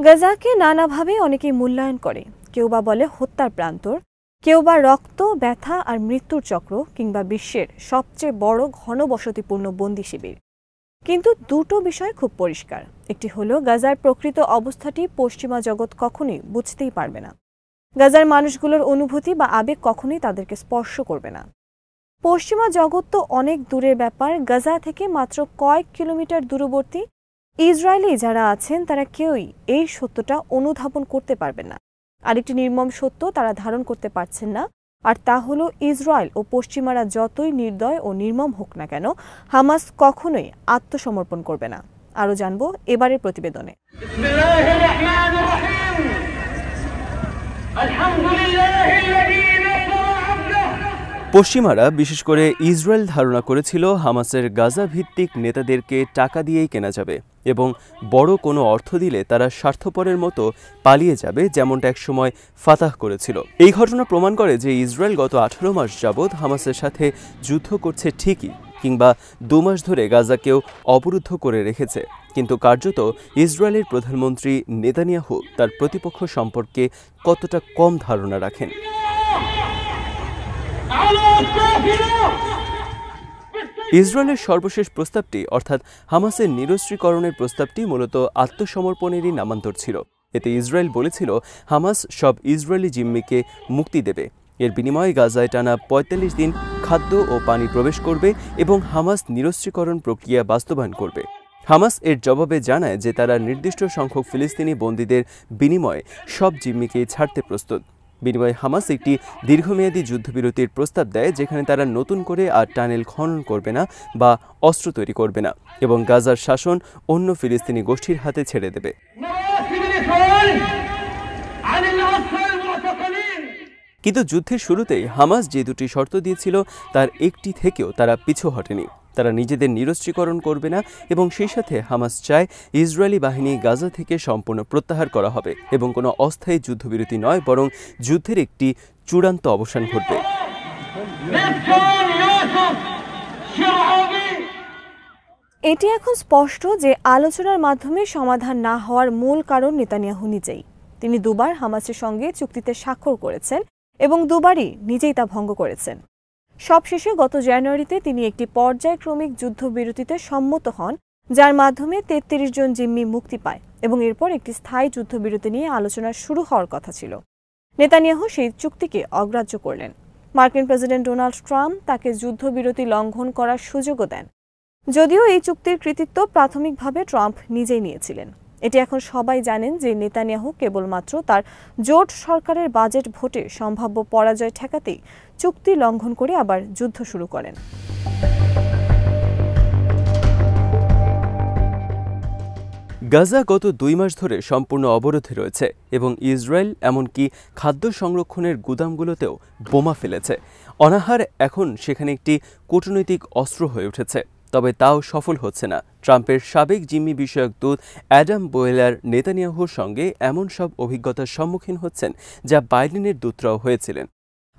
গাজাকে নানাভাবে অনেকেই মূল্যায়ন করে। কেউ বা বলে হত্যার প্রান্তর, কেউ বা রক্ত, ব্যথা আর মৃত্যুর চক্র, কিংবা বিশ্বের সবচেয়ে বড় ঘনবসতিপূর্ণ বন্দি শিবির। কিন্তু দুটো বিষয় খুব পরিষ্কার। একটি হলো গাজার প্রকৃত অবস্থাটি পশ্চিমা জগৎ কখনোই বুঝতেই পারবে না। গাজার মানুষগুলোর অনুভূতি বা আবেগ কখনোই তাদেরকে স্পর্শ করবে না। পশ্চিমা জগৎ তো অনেক দূরের ব্যাপার, গাজা থেকে মাত্র কয়েক কিলোমিটার দূরবর্তী ইসরায়েলি যারা আছেন তারা কেউই এই সত্যটা অনুধাবন করতে পারবেন না। আরেকটি নির্মম সত্য তারা ধারণ করতে পারছেন না, আর তা হলো ইসরায়েল ও পশ্চিমারা যতই নির্দয় ও নির্মম হোক না কেন, হামাস কখনোই আত্মসমর্পণ করবে না। আরও জানবো এবারের প্রতিবেদনে। পশ্চিমারা বিশেষ করে ইসরায়েল ধারণা করেছিল হামাসের গাজা ভিত্তিক নেতাদেরকে টাকা দিয়েই কেনা যাবে এবং বড় কোনো অর্থ দিলে তারা স্বার্থপরের মতো পালিয়ে যাবে, যেমনটা একসময় ফাতাহ করেছিল। এই ঘটনা প্রমাণ করে যে ইসরায়েল গত 18 মাস যাবৎ হামাসের সাথে যুদ্ধ করছে ঠিকই, কিংবা 2 মাস ধরে গাজাকেও অবরুদ্ধ করে রেখেছে, কিন্তু কার্যত ইসরায়েলের প্রধানমন্ত্রী নেতানিয়াহু তার প্রতিপক্ষ সম্পর্কে কতটা কম ধারণা রাখেন। ইসরায়েলের সর্বশেষ প্রস্তাবটি অর্থাৎ হামাসের নিরস্ত্রীকরণের প্রস্তাবটি মূলত আত্মসমর্পণেরই নামান্তর ছিল। এতে ইসরায়েল বলেছিল হামাস সব ইসরায়েলি জিম্মিকে মুক্তি দেবে, এর বিনিময়ে গাজায় টানা ৪৫ দিন খাদ্য ও পানি প্রবেশ করবে এবং হামাস নিরস্ত্রীকরণ প্রক্রিয়া বাস্তবায়ন করবে। হামাস এর জবাবে জানায় যে তারা নির্দিষ্ট সংখ্যক ফিলিস্তিনি বন্দীদের বিনিময়ে সব জিম্মিকেই ছাড়তে প্রস্তুত। বিনিময়ে হামাস একটি দীর্ঘমেয়াদী যুদ্ধবিরতির প্রস্তাব দেয়, যেখানে তারা নতুন করে আর টানেল খনন করবে না বা অস্ত্র তৈরি করবে না এবং গাজার শাসন অন্য ফিলিস্তিনি গোষ্ঠীর হাতে ছেড়ে দেবে। কিন্তু যুদ্ধের শুরুতেই হামাস যে দুটি শর্ত দিয়েছিল তার একটি থেকেও তারা পিছু হটেনি। তারা নিজেদের নিরস্ত্রীকরণ করবে না এবং সেই সাথে হামাস চায় ইসরায়েলি বাহিনী গাজা থেকে সম্পূর্ণ প্রত্যাহার করা হবে এবং কোনো অস্থায়ী যুদ্ধবিরতি নয়, বরং যুদ্ধের একটি চূড়ান্ত অবসান ঘটবে। এটি এখন স্পষ্ট যে আলোচনার মাধ্যমে সমাধান না হওয়ার মূল কারণ নেতানিয়াহু নিজেই। তিনি দুবার হামাসের সঙ্গে চুক্তিতে স্বাক্ষর করেছেন এবং দুবারই নিজেই তা ভঙ্গ করেছেন। সবশেষে গত জানুয়ারিতে তিনি একটি পর্যায়ক্রমিক যুদ্ধবিরতিতে সম্মত হন, যার মাধ্যমে ৩৩ জন জিম্মি মুক্তি পায় এবং এরপর একটি স্থায়ী যুদ্ধবিরতি নিয়ে আলোচনা শুরু হওয়ার কথা ছিল। নেতানিয়াহু সেই চুক্তিকে অগ্রাহ্য করলেন। মার্কিন প্রেসিডেন্ট ডোনাল্ড ট্রাম্প তাকে যুদ্ধবিরতি লঙ্ঘন করার সুযোগও দেন, যদিও এই চুক্তির কৃতিত্ব প্রাথমিকভাবে ট্রাম্প নিজেই নিয়েছিলেন। এটি এখন সবাই জানেন যে নেতানিয়াহু কেবলমাত্র তার জোট সরকারের বাজেট ভোটে সম্ভাব্য পরাজয় ঠেকাতেই চুক্তি লঙ্ঘন করে আবার যুদ্ধ শুরু করেন। গাজা গত 2 মাস ধরে সম্পূর্ণ অবরোধে রয়েছে এবং ইসরায়েল এমনকি খাদ্য সংরক্ষণের গুদামগুলোতেও বোমা ফেলেছে। অনাহার এখন সেখানে একটি কূটনৈতিক অস্ত্র হয়ে উঠেছে, তবে তাও সফল হচ্ছে না। ট্রাম্পের সাবেক জিম্মি বিষয়ক দূত অ্যাডাম বোয়েলার নেতানিয়াহুর সঙ্গে এমন সব অভিজ্ঞতার সম্মুখীন হচ্ছেন যা বাইডেনের দূতরাও হয়েছিলেন।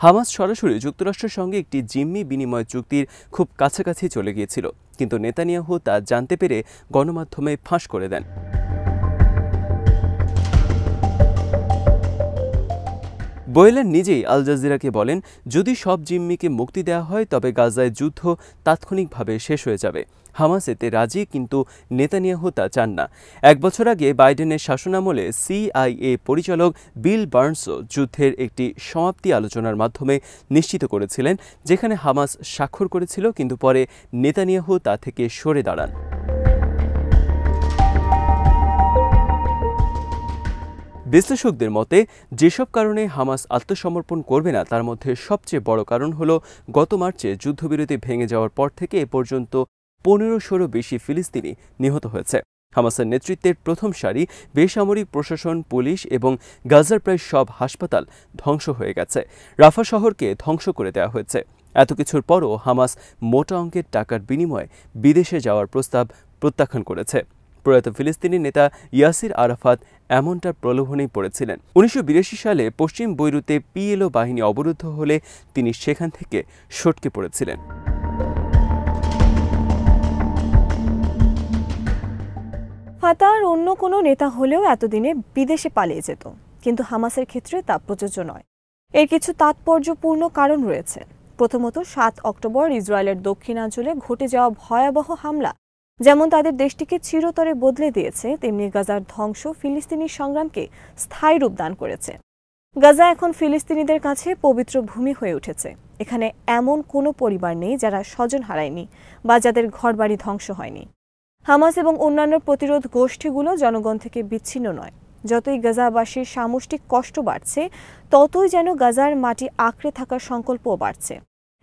হামাস সরাসরি যুক্তরাষ্ট্রের সঙ্গে একটি জিম্মি বিনিময় চুক্তির খুব কাছাকাছি চলে গিয়েছিল, কিন্তু নেতানিয়াহু তা জানতে পেরে গণমাধ্যমে ফাঁস করে দেন। বোয়েলার নিজেই আল জাজিরাকে বলেন, যদি সব জিম্মিকে মুক্তি দেওয়া হয় তবে গাজায় যুদ্ধ তাৎক্ষণিকভাবে শেষ হয়ে যাবে। হামাস এতে রাজি, কিন্তু নেতানিয়াহু তা চান না। 1 বছর আগে বাইডেনের শাসনামলে CIA পরিচালক বিল বার্নসও যুদ্ধের একটি সমাপ্তি আলোচনার মাধ্যমে নিশ্চিত করেছিলেন, যেখানে হামাস স্বাক্ষর করেছিল, কিন্তু পরে নেতানিয়াহু তা থেকে সরে দাঁড়ান। বিশ্লেষকদের মতে যেসব কারণে হামাস আত্মসমর্পণ করবে না তার মধ্যে সবচেয়ে বড় কারণ হল গত মার্চে যুদ্ধবিরতি ভেঙে যাওয়ার পর থেকে এ পর্যন্ত 1500-ও বেশি ফিলিস্তিনি নিহত হয়েছে। হামাসের নেতৃত্বের প্রথম সারি, বেসামরিক প্রশাসন, পুলিশ এবং গাজার প্রায় সব হাসপাতাল ধ্বংস হয়ে গেছে। রাফা শহরকে ধ্বংস করে দেওয়া হয়েছে। এত কিছুর পরও হামাস মোটা অঙ্কের টাকার বিনিময়ে বিদেশে যাওয়ার প্রস্তাব প্রত্যাখ্যান করেছে। প্রয়াত ফিলিস্তিনি নেতা ইয়াসির আরাফাত এমনটার প্রলোভনেই পড়েছিলেন। 1982 সালে পশ্চিম বৈরুতে PLO বাহিনী অবরুদ্ধ হলে তিনি সেখান থেকে সটকে পড়েছিলেন। ফাতার অন্য কোনো নেতা হলেও এতদিনে বিদেশে পালিয়ে যেত, কিন্তু হামাসের ক্ষেত্রে তা প্রযোজ্য নয়। এর কিছু তাৎপর্যপূর্ণ কারণ রয়েছে। প্রথমত, 7 অক্টোবর ইসরায়েলের দক্ষিণাঞ্চলে ঘটে যাওয়া ভয়াবহ হামলা যেমন তাদের দেশটিকে চিরতরে বদলে দিয়েছে, তেমনি গাজার ধ্বংস ফিলিস্তিনি সংগ্রামকে স্থায়ী রূপ দান করেছে। গাজা এখন ফিলিস্তিনিদের কাছে পবিত্র ভূমি হয়ে উঠেছে। এখানে এমন কোনো পরিবার নেই যারা স্বজন হারায়নি বা যাদের ঘরবাড়ি ধ্বংস হয়নি। হামাস এবং অন্যান্য প্রতিরোধ গোষ্ঠীগুলো জনগণ থেকে বিচ্ছিন্ন নয়। যতই গাজাবাসীর সামষ্টিক কষ্ট বাড়ছে, ততই যেন গাজার মাটি আঁকড়ে থাকার সংকল্পও বাড়ছে।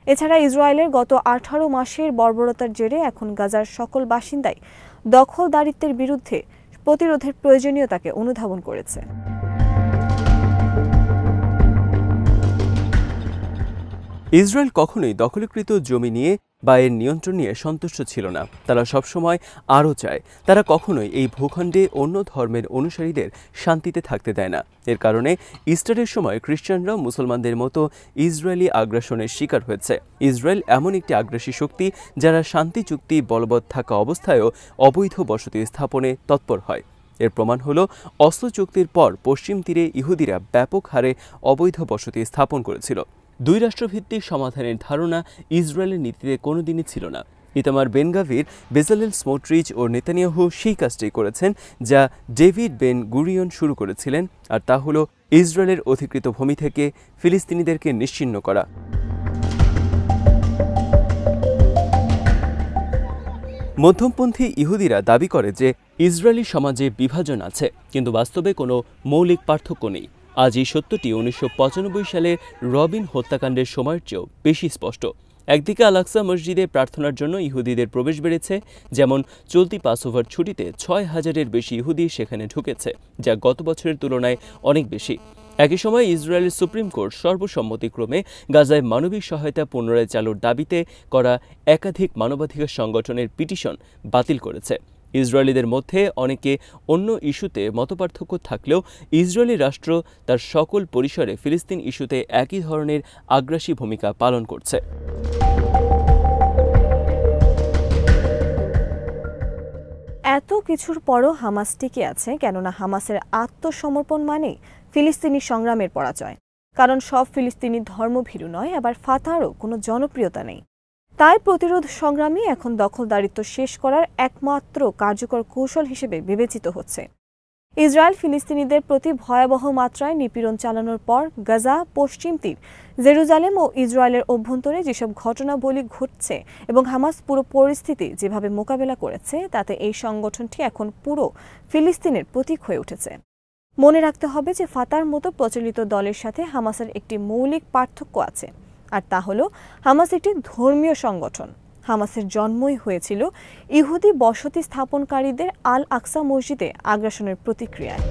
এছাড়া ইসরায়েলের গত 18 মাসের বর্বরতার জেরে এখন গাজার সকল বাসিন্দাই দখলদারিত্বের বিরুদ্ধে প্রতিরোধের প্রয়োজনীয়তাকে অনুধাবন করেছে। ইসরায়েল কখনোই দখলীকৃত জমি নিয়ে বা এর নিয়ন্ত্রণ নিয়ে সন্তুষ্ট ছিল না। তারা সবসময় আরও চায়। তারা কখনোই এই ভূখণ্ডে অন্য ধর্মের অনুসারীদের শান্তিতে থাকতে দেয় না। এর কারণে ইস্টারের সময় খ্রিস্টানরাও মুসলমানদের মতো ইসরায়েলি আগ্রাসনের শিকার হয়েছে। ইসরায়েল এমন একটি আগ্রাসী শক্তি যারা শান্তি চুক্তি বলবৎ থাকা অবস্থায়ও অবৈধ বসতি স্থাপনে তৎপর হয়। এর প্রমাণ হলো অসলো চুক্তির পর পশ্চিম তীরে ইহুদিরা ব্যাপক হারে অবৈধ বসতি স্থাপন করেছিল। দুই রাষ্ট্রভিত্তিক সমাধানের ধারণা ইসরায়েলের নীতিতে কোনোদিনই ছিল না। Itamar Ben Gvir, Bezalel Smotrich ও নেতানিয়াহু সেই কাজটি করেছেন যা ডেভিড বেন গুরিয়ন শুরু করেছিলেন, আর তা হল ইসরায়েলের অধিকৃত ভূমি থেকে ফিলিস্তিনিদেরকে নিশ্চিহ্ন করা। মধ্যমপন্থী ইহুদিরা দাবি করে যে ইসরায়েলি সমাজে বিভাজন আছে, কিন্তু বাস্তবে কোনো মৌলিক পার্থক্য নেই। আজ এই সত্যটি 1995 সালের রবিন হত্যাকাণ্ডের সময়ের চেয়েও বেশি স্পষ্ট। একদিকে আল আকসা মসজিদে প্রার্থনার জন্য ইহুদিদের প্রবেশ বেড়েছে, যেমন চলতি পাসওভার ছুটিতে 6000-এর বেশি ইহুদি সেখানে ঢুকেছে, যা গত বছরের তুলনায় অনেক বেশি। একই সময় ইসরায়েলের সুপ্রিম কোর্ট সর্বসম্মতিক্রমে গাজায় মানবিক সহায়তা পুনরায় চালুর দাবিতে করা একাধিক মানবাধিকার সংগঠনের পিটিশন বাতিল করেছে। ইসরায়েলিদের মধ্যে অনেকে অন্য ইস্যুতে মতপার্থক্য থাকলেও ইসরায়েলি রাষ্ট্র তার সকল পরিসরে ফিলিস্তিন ইস্যুতে একই ধরনের আগ্রাসী ভূমিকা পালন করছে। এত কিছুর পরও হামাস টিকে আছে, কেননা হামাসের আত্মসমর্পণ মানে ফিলিস্তিনি সংগ্রামের পরাজয়। কারণ সব ফিলিস্তিনি ধর্মভীরু নয়, আবার ফাতারও কোনো জনপ্রিয়তা নেই। তাই প্রতিরোধ সংগ্রামই এখন দখলদারিত্ব শেষ করার একমাত্র কার্যকর কৌশল হিসেবে বিবেচিত হচ্ছে। ইসরায়েল ফিলিস্তিনিদের প্রতি ভয়াবহ মাত্রায় নিপীড়ন চালানোর পর গাজা, পশ্চিম তীর, জেরুজালেম ও ইসরায়েলের অভ্যন্তরে যেসব ঘটনাবলী ঘটছে এবং হামাস পুরো পরিস্থিতি যেভাবে মোকাবেলা করেছে, তাতে এই সংগঠনটি এখন পুরো ফিলিস্তিনের প্রতীক হয়ে উঠেছে। মনে রাখতে হবে যে ফাতার মতো প্রচলিত দলের সাথে হামাসের একটি মৌলিক পার্থক্য আছে, আর তা হলো হামাস একটি ধর্মীয় সংগঠন। হামাসের জন্মই হয়েছিল ইহুদি বসতি স্থাপনকারীদের আল আকসা মসজিদে আগ্রাসনের প্রতিক্রিয়ায়।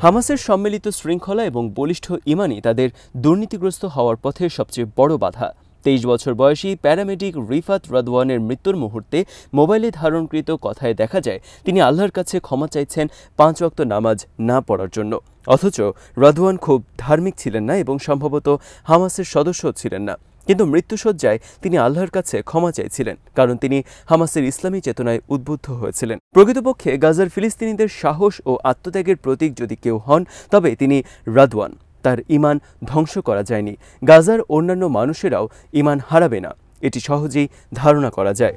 হামাসের সম্মিলিত শৃঙ্খলা এবং বলিষ্ঠ ইমানই তাদের দুর্নীতিগ্রস্ত হওয়ার পথে সবচেয়ে বড় বাধা। 23 বছর বয়সী প্যারামেডিক রিফাত রাদওয়ানের মৃত্যুর মুহূর্তে মোবাইলে ধারণকৃত কথায় দেখা যায় তিনি আল্লাহর কাছে ক্ষমা চাইছেন 5 ওয়াক্ত নামাজ না পড়ার জন্য। অথচ রাদওয়ান খুব ধার্মিক ছিলেন না এবং সম্ভবত হামাসের সদস্য ছিলেন না, কিন্তু মৃত্যুশয্যায় তিনি আল্লাহর কাছে ক্ষমা চাইছিলেন, কারণ তিনি হামাসের ইসলামী চেতনায় উদ্বুদ্ধ হয়েছিলেন। প্রকৃতপক্ষে গাজার ফিলিস্তিনিদের সাহস ও আত্মত্যাগের প্রতীক যদি কেউ হন, তবে তিনি রাদওয়ান। তার ঈমান ধ্বংস করা যায়নি। গাজার অন্যান্য মানুষেরাও ঈমান হারাবে না, এটি সহজেই ধারণা করা যায়।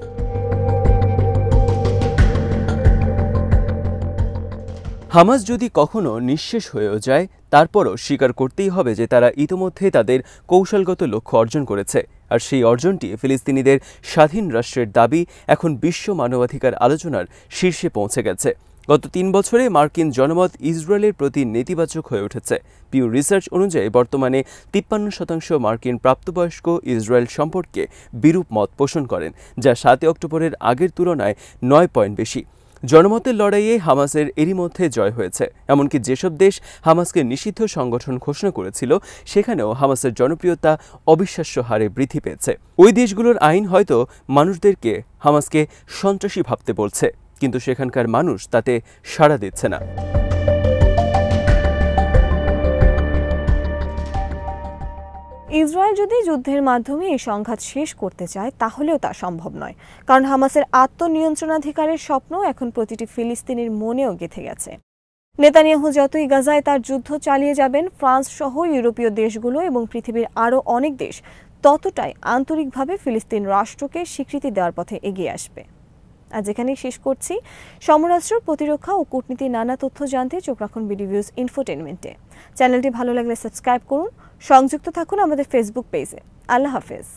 হামাস যদি কখনো নিঃশেষ হয়েও যায়, তারপরও স্বীকার করতেই হবে যে তারা ইতোমধ্যে তাদের কৌশলগত লক্ষ্য অর্জন করেছে, আর সেই অর্জনটি ফিলিস্তিনিদের স্বাধীন রাষ্ট্রের দাবি এখন বিশ্ব মানবাধিকার আলোচনার শীর্ষে পৌঁছে গেছে। গত 3 বছরে মার্কিন জনমত ইসরায়েলের প্রতি নেতিবাচক হয়ে উঠেছে। পিউ রিসার্চ অনুযায়ী বর্তমানে 53% মার্কিন প্রাপ্তবয়স্ক ইসরায়েল সম্পর্কে বিরূপ মত পোষণ করেন, যা 7 অক্টোবরের আগের তুলনায় 9 পয়েন্ট বেশি। জনমতের লড়াইয়ে হামাসের এরই মধ্যে জয় হয়েছে। এমনকি যেসব দেশ হামাসকে নিষিদ্ধ সংগঠন ঘোষণা করেছিল, সেখানেও হামাসের জনপ্রিয়তা অবিশ্বাস্য হারে বৃদ্ধি পেয়েছে। ওই দেশগুলোর আইন হয়তো মানুষদেরকে হামাসকে সন্ত্রাসী ভাবতে বলছে, কিন্তু সেখানকার মানুষ তাতে সাড়া দিচ্ছে না। ইসরায়েল যদি যুদ্ধের মাধ্যমে এই সংঘাত শেষ করতে চায় তাহলেও তা সম্ভব নয়, কারণ হামাসের আত্মনিয়ন্ত্রণাধিকারের স্বপ্ন এখন প্রতিটি ফিলিস্তিনির মনেও গেঁথে গেছে। নেতানিয়াহু যতই গাজায় তার যুদ্ধ চালিয়ে যাবেন, ফ্রান্স সহ ইউরোপীয় দেশগুলো এবং পৃথিবীর আরও অনেক দেশ ততটাই আন্তরিকভাবে ফিলিস্তিন রাষ্ট্রকে স্বীকৃতি দেওয়ার পথে এগিয়ে আসবে। আজ এখানেই শেষ করছি। সমরাস্ত্র, প্রতিরক্ষা ও কূটনীতির নানা তথ্য জানতে চোখ রাখুন বিডিভিউজ ইনফোটেনমেন্টে। চ্যানেলটি ভালো লাগলে সাবস্ক্রাইব করুন, সংযুক্ত থাকুন আমাদের ফেসবুক পেজে। আল্লাহ হাফেজ।